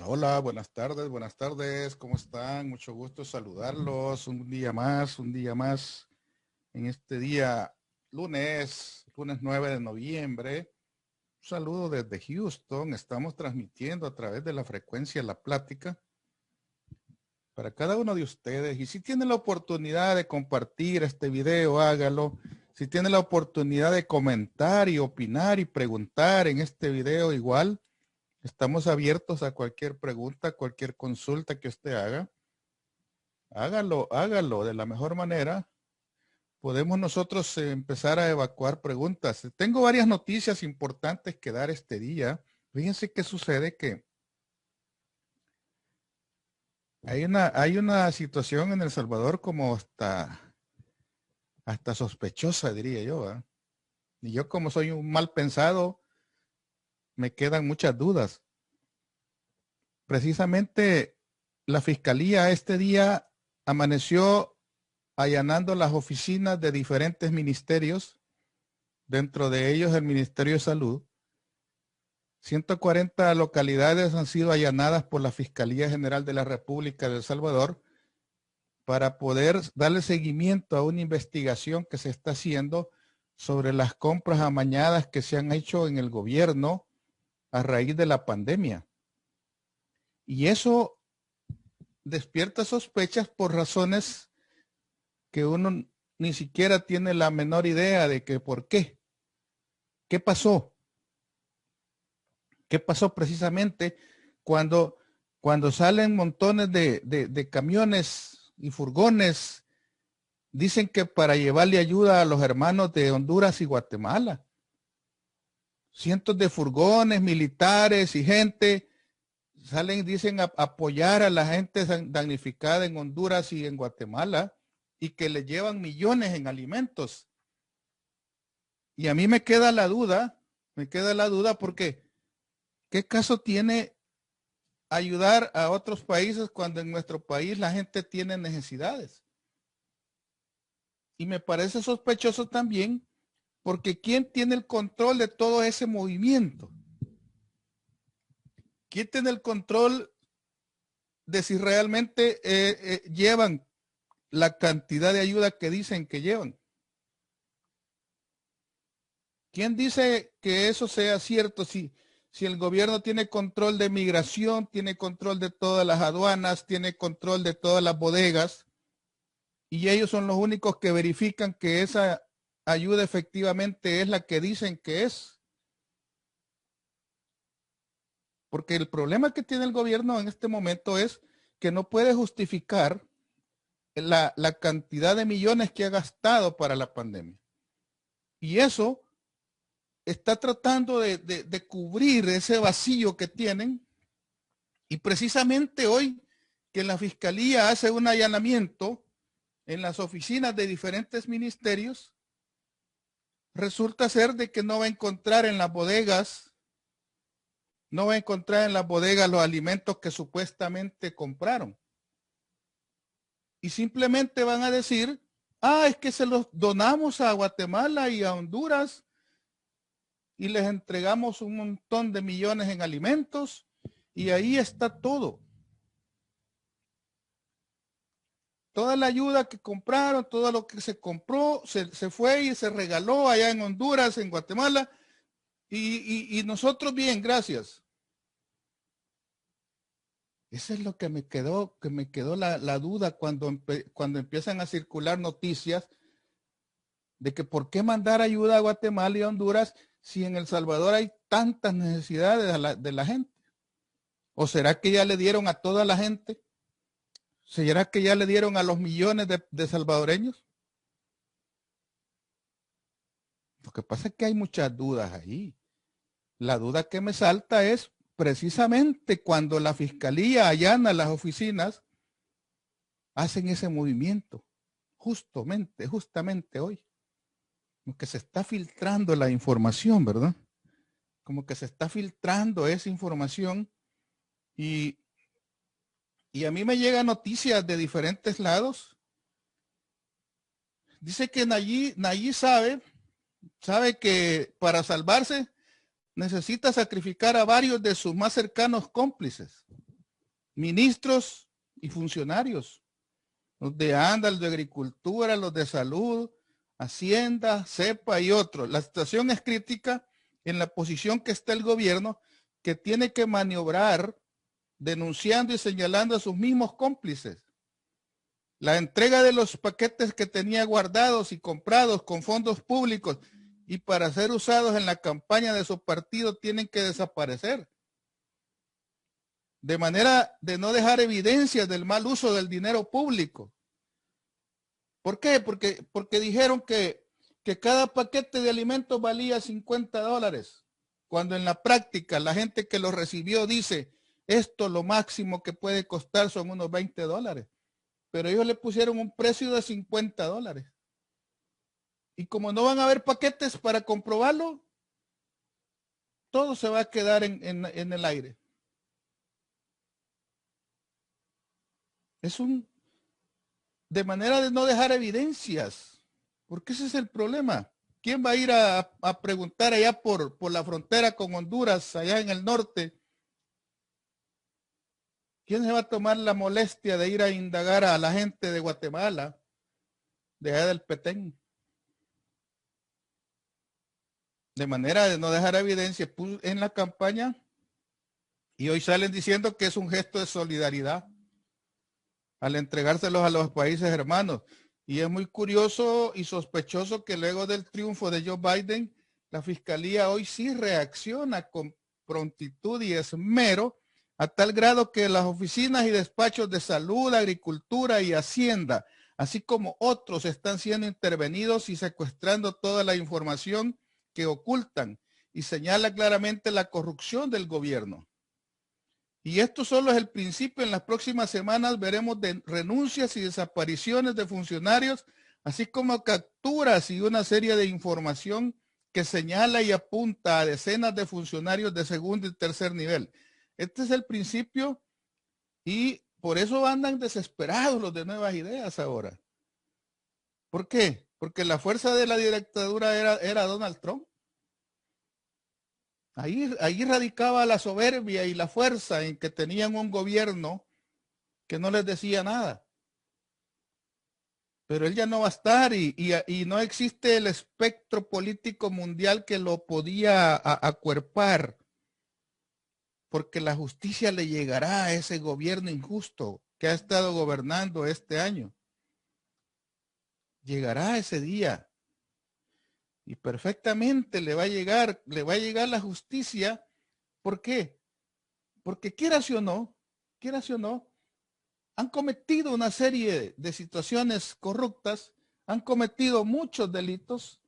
Hola, buenas tardes, ¿cómo están? Mucho gusto saludarlos. Un día más en este día lunes 9 de noviembre. Un saludo desde Houston. Estamos transmitiendo a través de la frecuencia La Plática para cada uno de ustedes. Y si tienen la oportunidad de compartir este video, hágalo. Si tienen la oportunidad de comentar y opinar y preguntar en este video, igual. Estamos abiertos a cualquier pregunta, cualquier consulta que usted haga. Hágalo de la mejor manera. Podemos nosotros empezar a evacuar preguntas. Tengo varias noticias importantes que dar este día. Fíjense qué sucede, que hay una situación en El Salvador como hasta sospechosa, diría yo, ¿eh? Y yo, como soy un mal pensado, me quedan muchas dudas. Precisamente la fiscalía este día amaneció allanando las oficinas de diferentes ministerios, dentro de ellos el Ministerio de Salud. 140 localidades han sido allanadas por la Fiscalía General de la República de El Salvador para poder darle seguimiento a una investigación que se está haciendo sobre las compras amañadas que se han hecho en el gobierno a raíz de la pandemia. Y eso despierta sospechas por razones que uno ni siquiera tiene la menor idea de que por qué. ¿Qué pasó? ¿Qué pasó precisamente cuando salen montones de camiones y furgones? Dicen que para llevarle ayuda a los hermanos de Honduras y Guatemala. Cientos de furgones, militares y gente salen, dicen, a apoyar a la gente damnificada en Honduras y en Guatemala, y que le llevan millones en alimentos. Y a mí me queda la duda porque ¿qué caso tiene ayudar a otros países cuando en nuestro país la gente tiene necesidades? Y me parece sospechoso también porque ¿quién tiene el control de todo ese movimiento? ¿Quién tiene el control de si realmente llevan la cantidad de ayuda que dicen que llevan? ¿Quién dice que eso sea cierto si el gobierno tiene control de migración, tiene control de todas las aduanas, tiene control de todas las bodegas, y ellos son los únicos que verifican que esa ayuda efectivamente es la que dicen que es? Porque el problema que tiene el gobierno en este momento es que no puede justificar la cantidad de millones que ha gastado para la pandemia. Y eso está tratando de cubrir ese vacío que tienen. Y precisamente hoy que la fiscalía hace un allanamiento en las oficinas de diferentes ministerios, resulta ser de que no va a encontrar en las bodegas, los alimentos que supuestamente compraron. Y simplemente van a decir, es que se los donamos a Guatemala y a Honduras y les entregamos un montón de millones en alimentos, y ahí está todo. Toda la ayuda que compraron, todo lo que se compró, se fue y se regaló allá en Honduras, en Guatemala, y nosotros bien, gracias. Eso es lo que me quedó la duda cuando empiezan a circular noticias de que por qué mandar ayuda a Guatemala y a Honduras si en El Salvador hay tantas necesidades de la gente. ¿O será que ya le dieron a toda la gente? ¿Será que ya le dieron a los millones de salvadoreños? Lo que pasa es que hay muchas dudas ahí. La duda que me salta es precisamente cuando la fiscalía allana las oficinas, hacen ese movimiento, justamente hoy. Como que se está filtrando la información, ¿verdad? Como que se está filtrando esa información, y a mí me llegan noticias de diferentes lados. Dice que Nayib sabe que para salvarse necesita sacrificar a varios de sus más cercanos cómplices. ministros y funcionarios, los de ANDA, los de Agricultura, los de Salud, Hacienda, CEPA y otros. La situación es crítica en la posición que está el gobierno, que tiene que maniobrar denunciando y señalando a sus mismos cómplices. La entrega de los paquetes que tenía guardados y comprados con fondos públicos y para ser usados en la campaña de su partido tienen que desaparecer. De manera de no dejar evidencias del mal uso del dinero público. ¿Por qué? Porque dijeron que cada paquete de alimentos valía $50, cuando en la práctica la gente que lo recibió dice, esto lo máximo que puede costar son unos $20. Pero ellos le pusieron un precio de $50. Y como no van a haber paquetes para comprobarlo, todo se va a quedar en el aire. Es de manera de no dejar evidencias, porque ese es el problema. ¿Quién va a ir a preguntar allá por la frontera con Honduras, allá en el norte? ¿Quién se va a tomar la molestia de ir a indagar a la gente de Guatemala, de allá del Petén? De manera de no dejar evidencia en la campaña, y hoy salen diciendo que es un gesto de solidaridad al entregárselos a los países hermanos. Y es muy curioso y sospechoso que luego del triunfo de Joe Biden, la fiscalía hoy sí reacciona con prontitud y esmero, a tal grado que las oficinas y despachos de salud, agricultura y hacienda, así como otros, están siendo intervenidos y secuestrando toda la información que ocultan, y señala claramente la corrupción del gobierno. Y esto solo es el principio. En las próximas semanas veremos de renuncias y desapariciones de funcionarios, así como capturas y una serie de información que señala y apunta a decenas de funcionarios de segundo y tercer nivel. Este es el principio y por eso andan desesperados los de Nuevas Ideas ahora. ¿Por qué? Porque la fuerza de la dictadura era Donald Trump. Ahí radicaba la soberbia y la fuerza en que tenían un gobierno que no les decía nada. Pero él ya no va a estar y no existe el espectro político mundial que lo podía acuerpar, porque la justicia le llegará a ese gobierno injusto que ha estado gobernando este año. Llegará ese día y perfectamente le va a llegar la justicia. ¿Por qué? Porque quieras o no, han cometido una serie de situaciones corruptas, han cometido muchos delitos,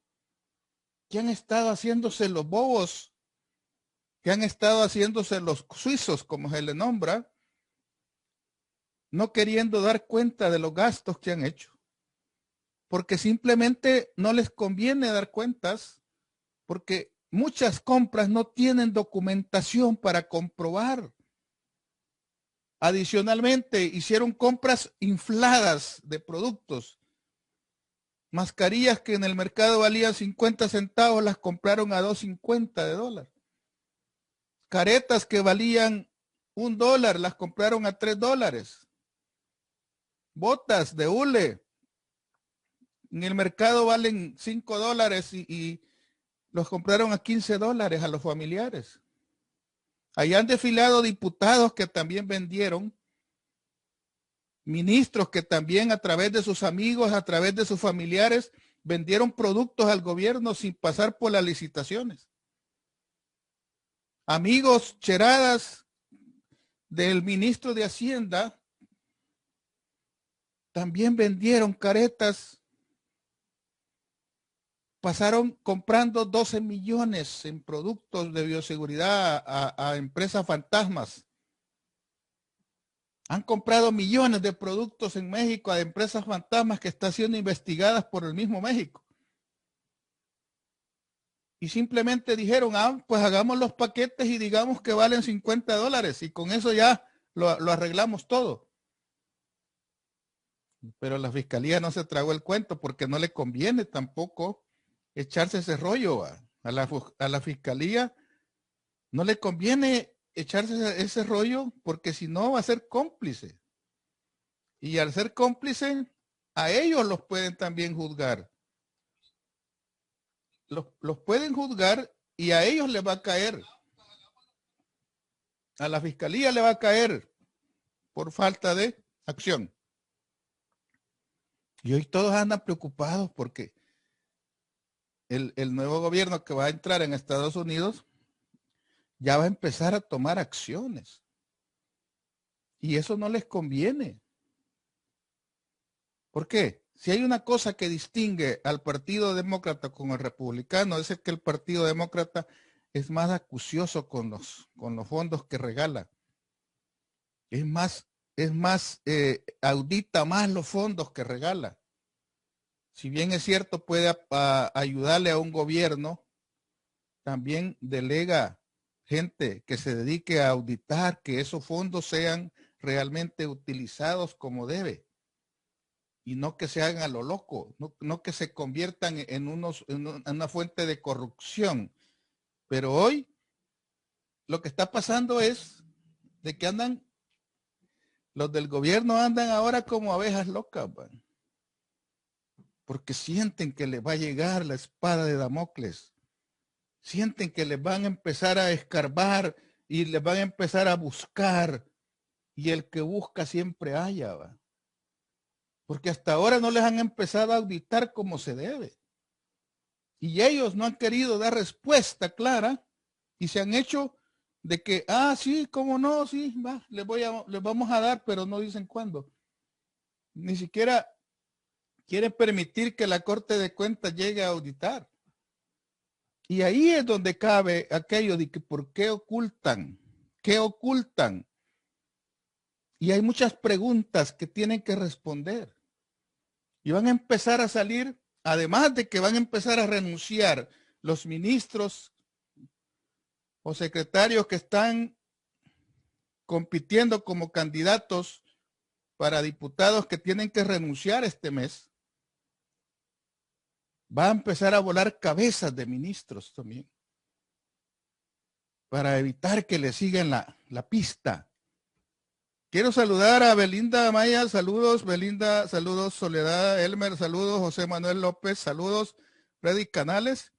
que han estado haciéndose los bobos, que han estado haciéndose los suizos, como se le nombra, no queriendo dar cuenta de los gastos que han hecho, porque simplemente no les conviene dar cuentas, porque muchas compras no tienen documentación para comprobar. Adicionalmente, hicieron compras infladas de productos. Mascarillas que en el mercado valían 50 centavos, las compraron a $2.50. Caretas que valían $1, las compraron a $3. Botas de hule en el mercado valen $5 y los compraron a $15 a los familiares. Ahí han desfilado diputados que también vendieron, ministros que también a través de sus amigos, a través de sus familiares, vendieron productos al gobierno sin pasar por las licitaciones. Amigos cheradas del ministro de Hacienda también vendieron caretas, pasaron comprando 12 millones en productos de bioseguridad a empresas fantasmas. Han comprado millones de productos en México a empresas fantasmas que están siendo investigadas por el mismo México. Y simplemente dijeron, pues hagamos los paquetes y digamos que valen $50 y con eso ya lo arreglamos todo. Pero la fiscalía no se tragó el cuento porque no le conviene tampoco echarse ese rollo a la fiscalía. No le conviene echarse ese rollo, porque si no va a ser cómplice. Y al ser cómplice, a ellos los pueden también juzgar. Los pueden juzgar y a ellos les va a caer. A la fiscalía le va a caer por falta de acción. Y hoy todos andan preocupados porque el nuevo gobierno que va a entrar en Estados Unidos ya va a empezar a tomar acciones. Y eso no les conviene. ¿Por qué? Si hay una cosa que distingue al Partido Demócrata con el republicano, es que el Partido Demócrata es más acucioso con los fondos que regala. Audita más los fondos que regala. Si bien es cierto, puede ayudarle a un gobierno, también delega gente que se dedique a auditar que esos fondos sean realmente utilizados como debe y no que se hagan a lo loco, no que se conviertan en una fuente de corrupción. Pero hoy lo que está pasando es de que los del gobierno andan ahora como abejas locas, man, porque sienten que les va a llegar la espada de Damocles. Sienten que les van a empezar a escarbar y les van a empezar a buscar. Y el que busca siempre halla, ¿va? Porque hasta ahora no les han empezado a auditar como se debe. Y ellos no han querido dar respuesta clara y se han hecho de que, sí, cómo no, sí, va, les vamos a dar, pero no dicen cuándo. Ni siquiera quieren permitir que la Corte de Cuentas llegue a auditar. Y ahí es donde cabe aquello de que ¿por qué ocultan? ¿Qué ocultan? Y hay muchas preguntas que tienen que responder. Y van a empezar a salir, además de que van a empezar a renunciar los ministros o secretarios que están compitiendo como candidatos para diputados que tienen que renunciar este mes. Va a empezar a volar cabezas de ministros también para evitar que le sigan la pista. Quiero saludar a Belinda Maya, saludos, Belinda, saludos, Soledad Elmer, saludos, José Manuel López, saludos, Freddy Canales,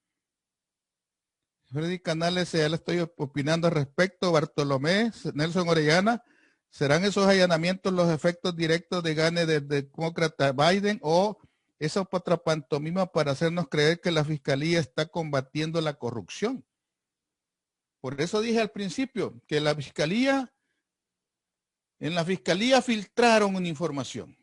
ya le estoy opinando al respecto, Bartolomé, Nelson Orellana, ¿serán esos allanamientos los efectos directos de gane del demócrata Biden o esa otra pantomima para hacernos creer que la fiscalía está combatiendo la corrupción? Por eso dije al principio que en la fiscalía filtraron una información.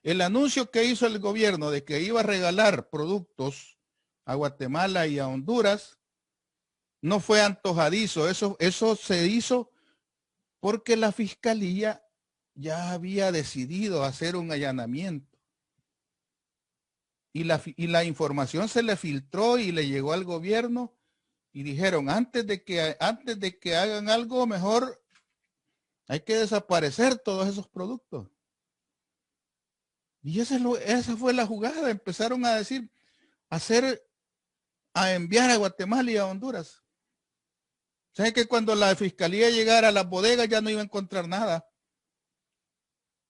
El anuncio que hizo el gobierno de que iba a regalar productos a Guatemala y a Honduras no fue antojadizo. Eso se hizo porque la fiscalía ya había decidido hacer un allanamiento. Y la información se le filtró y le llegó al gobierno y dijeron, antes de que hagan algo, mejor hay que desaparecer todos esos productos. Y esa fue la jugada. Empezaron a decir, a enviar a Guatemala y a Honduras. ¿Saben que cuando la fiscalía llegara a las bodegas ya no iba a encontrar nada?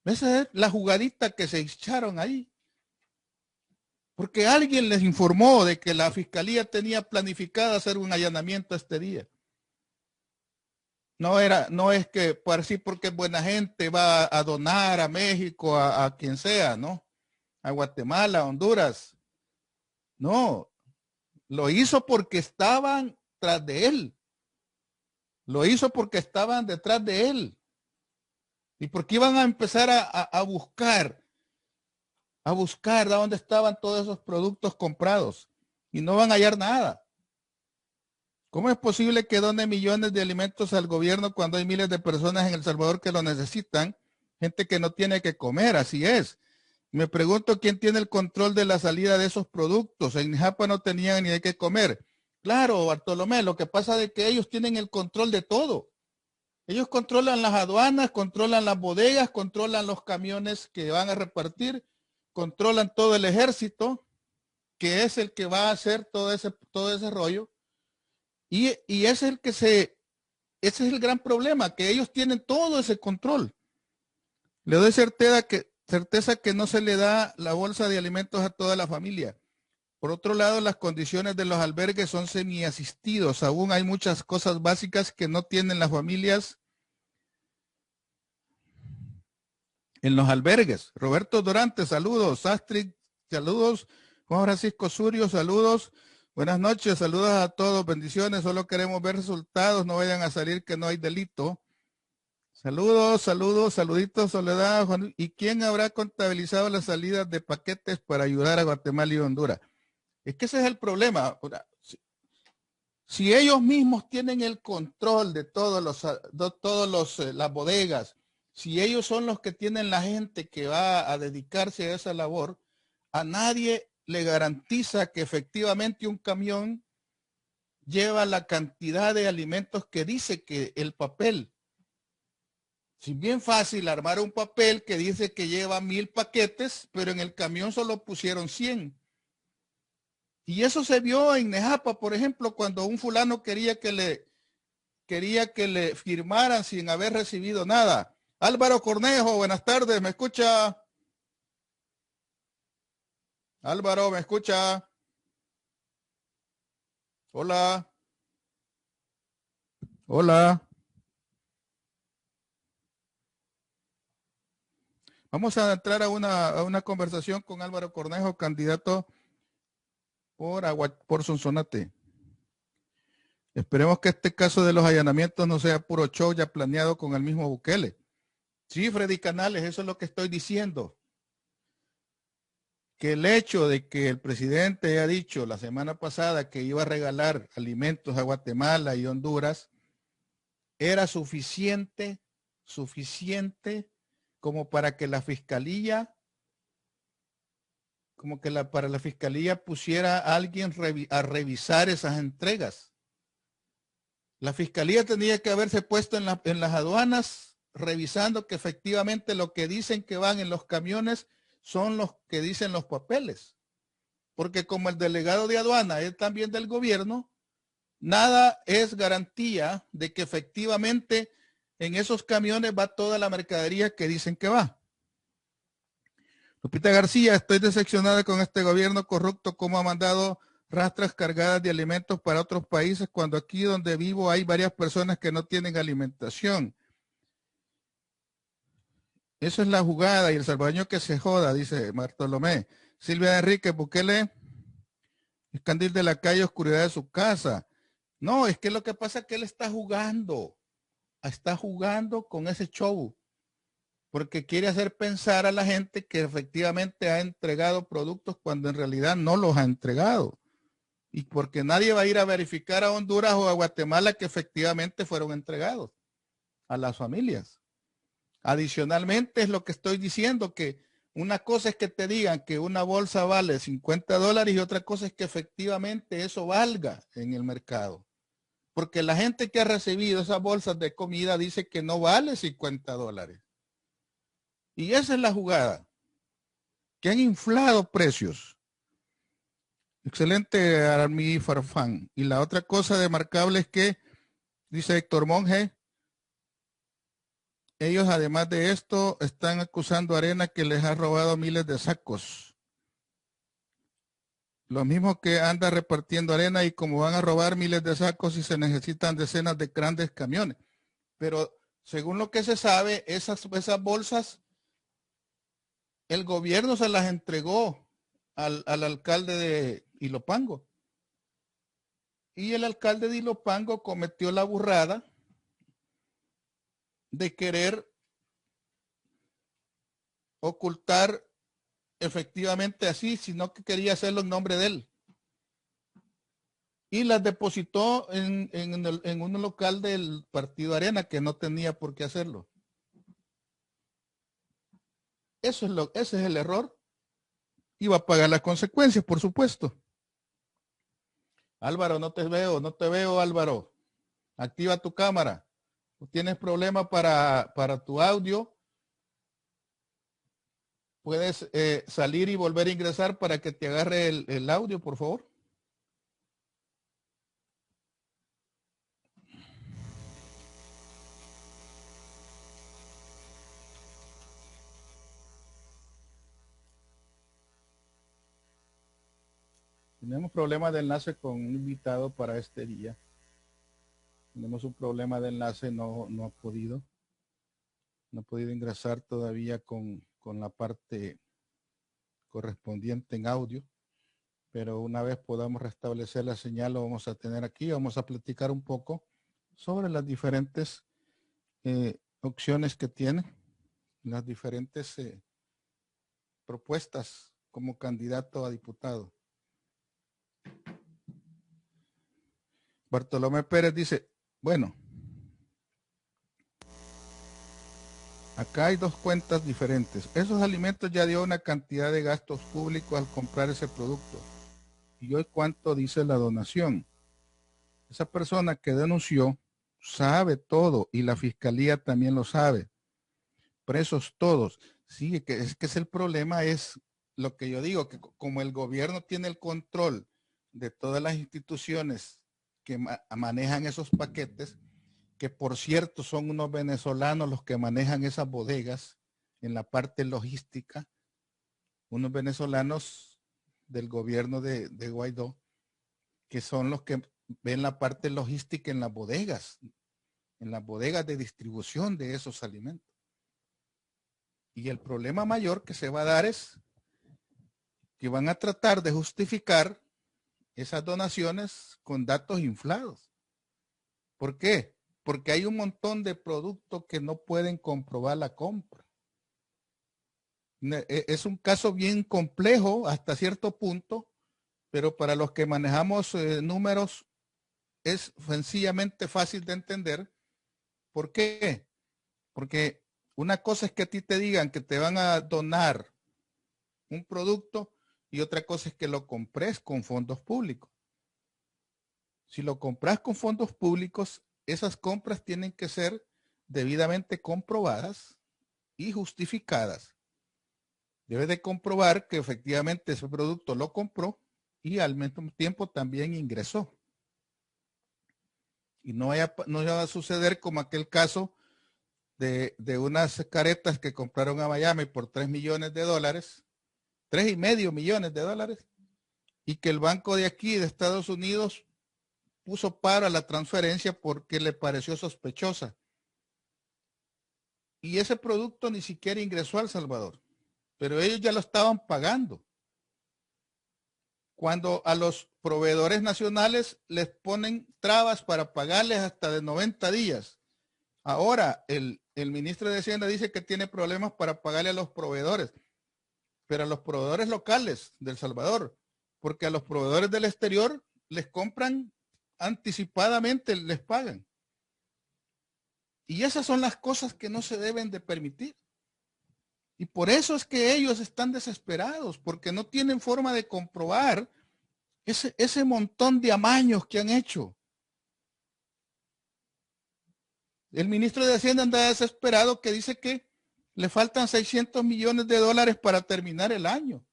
Esa es la jugadita que se echaron ahí. Porque alguien les informó de que la fiscalía tenía planificado hacer un allanamiento este día. No es que por sí porque buena gente va a donar a México, a quien sea, ¿no? A Guatemala, a Honduras. No, lo hizo porque estaban tras de él. Lo hizo porque estaban detrás de él. Y porque iban a empezar a buscar de dónde estaban todos esos productos comprados. Y no van a hallar nada. ¿Cómo es posible que donen millones de alimentos al gobierno cuando hay miles de personas en El Salvador que lo necesitan? Gente que no tiene que comer, así es. Me pregunto quién tiene el control de la salida de esos productos. En Japa no tenían ni de qué comer. Claro, Bartolomé, lo que pasa es que ellos tienen el control de todo. Ellos controlan las aduanas, controlan las bodegas, controlan los camiones que van a repartir, controlan todo el ejército, que es el que va a hacer todo ese rollo. Y ese es el que ese es el gran problema, que ellos tienen todo ese control. Le doy certeza que no se le da la bolsa de alimentos a toda la familia. Por otro lado, las condiciones de los albergues son semiasistidos. Aún hay muchas cosas básicas que no tienen las familias en los albergues. Roberto Durante, saludos. Astrid, saludos. Juan Francisco Surio, saludos. Buenas noches, saludos a todos, bendiciones. Solo queremos ver resultados, no vayan a salir que no hay delito. Saludos, saluditos, Soledad. Juan. ¿Y quién habrá contabilizado las salidas de paquetes para ayudar a Guatemala y Honduras? Es que ese es el problema. Si ellos mismos tienen el control de las bodegas, si ellos son los que tienen la gente que va a dedicarse a esa labor, a nadie le garantiza que efectivamente un camión lleva la cantidad de alimentos que dice que el papel. Si bien fácil armar un papel que dice que lleva 1000 paquetes, pero en el camión solo pusieron 100. Y eso se vio en Nejapa, por ejemplo, cuando un fulano quería que le firmaran sin haber recibido nada. Álvaro Cornejo, buenas tardes, ¿me escucha? Álvaro, ¿me escucha? Hola. Hola. Vamos a entrar a una conversación con Álvaro Cornejo, candidato por Sonsonate. Esperemos que este caso de los allanamientos no sea puro show ya planeado con el mismo Bukele. Sí, Freddy Canales, eso es lo que estoy diciendo. Que el hecho de que el presidente haya dicho la semana pasada que iba a regalar alimentos a Guatemala y Honduras era suficiente como para que la fiscalía, para la fiscalía pusiera a alguien a revisar esas entregas. La fiscalía tenía que haberse puesto en las aduanas revisando que efectivamente lo que dicen que van en los camiones son los que dicen los papeles. Porque como el delegado de aduana es también del gobierno, nada es garantía de que efectivamente en esos camiones va toda la mercadería que dicen que va. Lupita García, estoy decepcionada con este gobierno corrupto, como ha mandado rastras cargadas de alimentos para otros países, cuando aquí donde vivo hay varias personas que no tienen alimentación. Eso es la jugada y el salvadoreño que se joda, dice Bartolomé. Silvia Enrique, Bukele es candil de la calle, oscuridad de su casa. No, es que lo que pasa es que él está jugando con ese show, porque quiere hacer pensar a la gente que efectivamente ha entregado productos cuando en realidad no los ha entregado. Y porque nadie va a ir a verificar a Honduras o a Guatemala que efectivamente fueron entregados a las familias. Adicionalmente es lo que estoy diciendo, que una cosa es que te digan que una bolsa vale $50 y otra cosa es que efectivamente eso valga en el mercado. Porque la gente que ha recibido esas bolsas de comida dice que no vale $50. Y esa es la jugada, que han inflado precios. Excelente, Armi Farfán. Y la otra cosa demarcable es que, dice Héctor Monge, ellos además de esto están acusando a Arena que les ha robado miles de sacos. Lo mismo que anda repartiendo arena y como van a robar miles de sacos y se necesitan decenas de grandes camiones. Pero según lo que se sabe, esas bolsas, el gobierno se las entregó al alcalde de Ilopango. Y el alcalde de Ilopango cometió la burrada de querer ocultar efectivamente así, sino que quería hacerlo en nombre de él. Y las depositó en un local del Partido Arena que no tenía por qué hacerlo. Ese es el error. Y va a pagar las consecuencias, por supuesto. Álvaro, no te veo, Álvaro. Activa tu cámara. ¿Tienes problema para tu audio? Puedes salir y volver a ingresar para que te agarre el audio, por favor. Tenemos problemas de enlace con un invitado para este día. Tenemos un problema de enlace, no ha podido ingresar todavía con la parte correspondiente en audio, pero una vez podamos restablecer la señal lo vamos a tener aquí. Vamos a platicar un poco sobre las diferentes opciones que tiene, las diferentes propuestas como candidato a diputado. Bartolomé Pérez dice, bueno, acá hay dos cuentas diferentes. Esos alimentos ya dio una cantidad de gastos públicos al comprar ese producto. ¿Y hoy cuánto dice la donación? Esa persona que denunció sabe todo y la fiscalía también lo sabe. Presos todos. Sí, que es el problema, es lo que yo digo, que como el gobierno tiene el control de todas las instituciones que manejan esos paquetes, que por cierto son unos venezolanos los que manejan esas bodegas en la parte logística, unos venezolanos del gobierno de Guaidó, que son los que ven la parte logística en las bodegas de distribución de esos alimentos. Y el problema mayor que se va a dar es que van a tratar de justificar esas donaciones con datos inflados. ¿Por qué? Porque hay un montón de productos que no pueden comprobar la compra. Es un caso bien complejo hasta cierto punto, pero para los que manejamos números es sencillamente fácil de entender. ¿Por qué? Porque una cosa es que a ti te digan que te van a donar un producto y otra cosa es que lo compres con fondos públicos. Si lo compras con fondos públicos, esas compras tienen que ser debidamente comprobadas y justificadas. Debes de comprobar que efectivamente ese producto lo compró y al mismo tiempo también ingresó. Y no va a suceder como aquel caso de unas caretas que compraron a Miami por $3 millones, $3.5 millones, y que el banco de aquí de Estados Unidos puso paro a la transferencia porque le pareció sospechosa. Y ese producto ni siquiera ingresó a El Salvador, pero ellos ya lo estaban pagando. Cuando a los proveedores nacionales les ponen trabas para pagarles hasta de 90 días. Ahora el ministro de Hacienda dice que tiene problemas para pagarle a los proveedores, pero a los proveedores locales de El Salvador, porque a los proveedores del exterior les compran anticipadamente, les pagan. Y esas son las cosas que no se deben de permitir. Y por eso es que ellos están desesperados, porque no tienen forma de comprobar ese montón de amaños que han hecho. El ministro de Hacienda anda desesperado, que dice que le faltan $600 millones para terminar el año.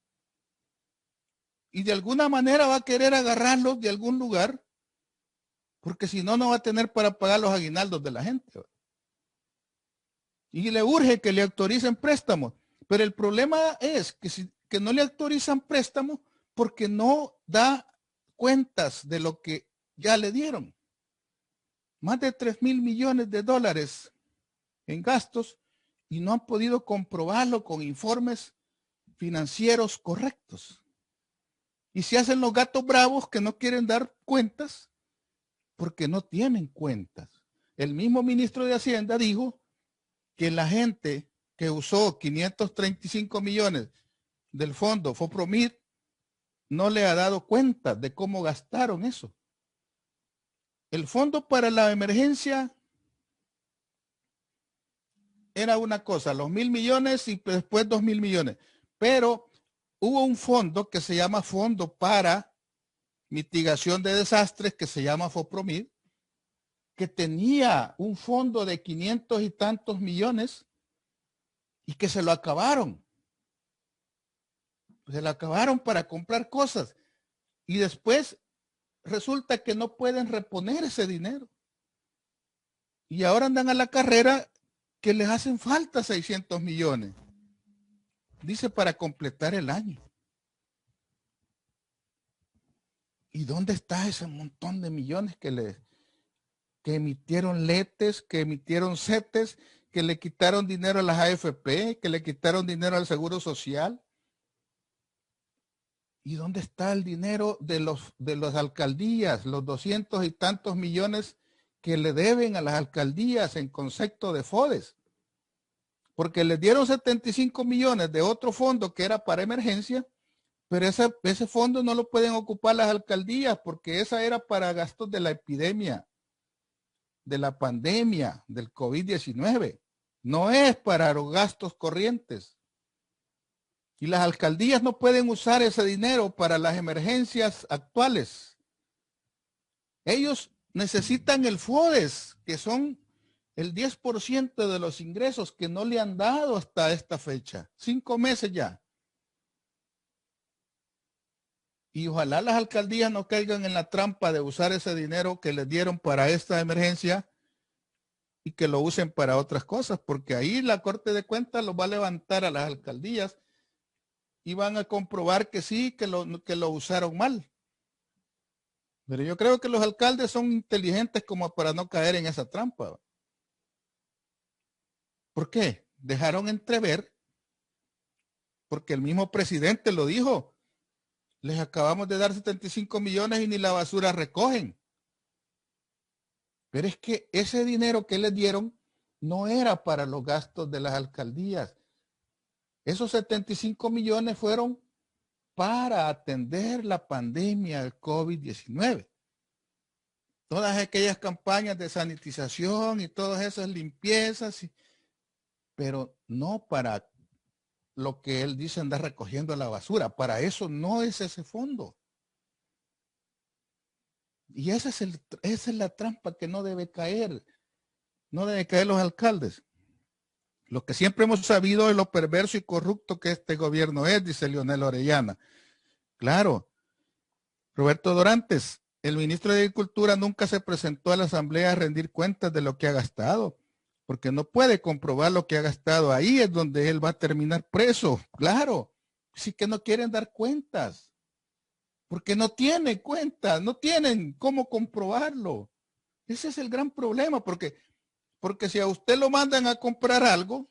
Y de alguna manera va a querer agarrarlos de algún lugar, porque si no, no va a tener para pagar los aguinaldos de la gente. Y le urge que le autoricen préstamos. Pero el problema es que no le autorizan préstamos porque no da cuentas de lo que ya le dieron. Más de $3.000 millones en gastos y no han podido comprobarlo con informes financieros correctos. Y se hacen los gatos bravos que no quieren dar cuentas porque no tienen cuentas. El mismo ministro de Hacienda dijo que la gente que usó 535 millones del fondo FOPROMIT no le ha dado cuenta de cómo gastaron eso. El fondo para la emergencia era una cosa, los 1.000 millones y después 2.000 millones. Pero hubo un fondo que se llama Fondo para Mitigación de Desastres, que se llama FOPROMIT, que tenía un fondo de 500 y tantos millones y que se lo acabaron. Se lo acabaron para comprar cosas. Y después resulta que no pueden reponer ese dinero. Y ahora andan a la carrera que les hacen falta 600 millones. Dice para completar el año. ¿Y dónde está ese montón de millones que emitieron letes, que emitieron CETES, que le quitaron dinero a las AFP, que le quitaron dinero al Seguro Social? ¿Y dónde está el dinero de las alcaldías, los 200 y tantos millones que le deben a las alcaldías en concepto de FODES? Porque les dieron 75 millones de otro fondo que era para emergencia, pero ese fondo no lo pueden ocupar las alcaldías porque esa era para gastos de la epidemia, de la pandemia, del COVID-19. No es para los gastos corrientes. Y las alcaldías no pueden usar ese dinero para las emergencias actuales. Ellos necesitan el FODES, que son el 10% de los ingresos que no le han dado hasta esta fecha. 5 meses ya. Y ojalá las alcaldías no caigan en la trampa de usar ese dinero que les dieron para esta emergencia y que lo usen para otras cosas, porque ahí la Corte de Cuentas los va a levantar a las alcaldías y van a comprobar que sí, que lo usaron mal. Pero yo creo que los alcaldes son inteligentes como para no caer en esa trampa. ¿Por qué? Dejaron entrever, porque el mismo presidente lo dijo, les acabamos de dar 75 millones y ni la basura recogen. Pero es que ese dinero que les dieron no era para los gastos de las alcaldías. Esos 75 millones fueron para atender la pandemia del COVID-19. Todas aquellas campañas de sanitización y todas esas limpiezas, pero no para lo que él dice andar recogiendo la basura. Para eso no es ese fondo. Y esa es la trampa que no debe caer. No deben caer los alcaldes. Lo que siempre hemos sabido es lo perverso y corrupto que este gobierno es, dice Leonel Orellana. Claro. Roberto Dorantes, el ministro de Agricultura nunca se presentó a la asamblea a rendir cuentas de lo que ha gastado, porque no puede comprobar lo que ha gastado. Ahí es donde él va a terminar preso. Claro. Sí que no quieren dar cuentas, porque no tienen cuentas, no tienen cómo comprobarlo. Ese es el gran problema, porque si a usted lo mandan a comprar algo,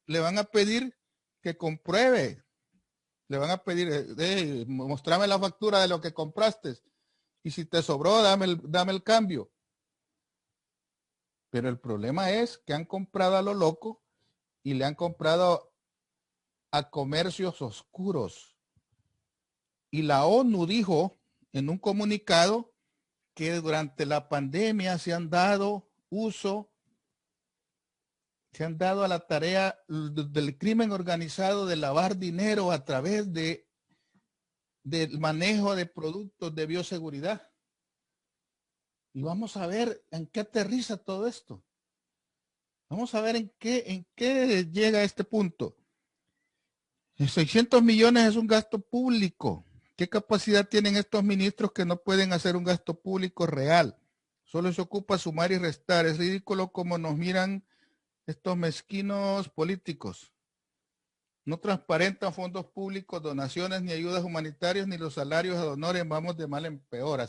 le van a pedir que compruebe. Le van a pedir, mostrame la factura de lo que compraste. Y si te sobró, dame el cambio. Pero el problema es que han comprado a lo loco y le han comprado a comercios oscuros. Y la ONU dijo en un comunicado que durante la pandemia se han dado a la tarea del crimen organizado de lavar dinero a través del manejo de productos de bioseguridad. Y vamos a ver en qué aterriza todo esto. Vamos a ver en qué llega a este punto. 600 millones es un gasto público. ¿Qué capacidad tienen estos ministros que no pueden hacer un gasto público real? Solo se ocupa sumar y restar. Es ridículo como nos miran estos mezquinos políticos. No transparentan fondos públicos, donaciones, ni ayudas humanitarias, ni los salarios ad honorem. Vamos de mal en peor.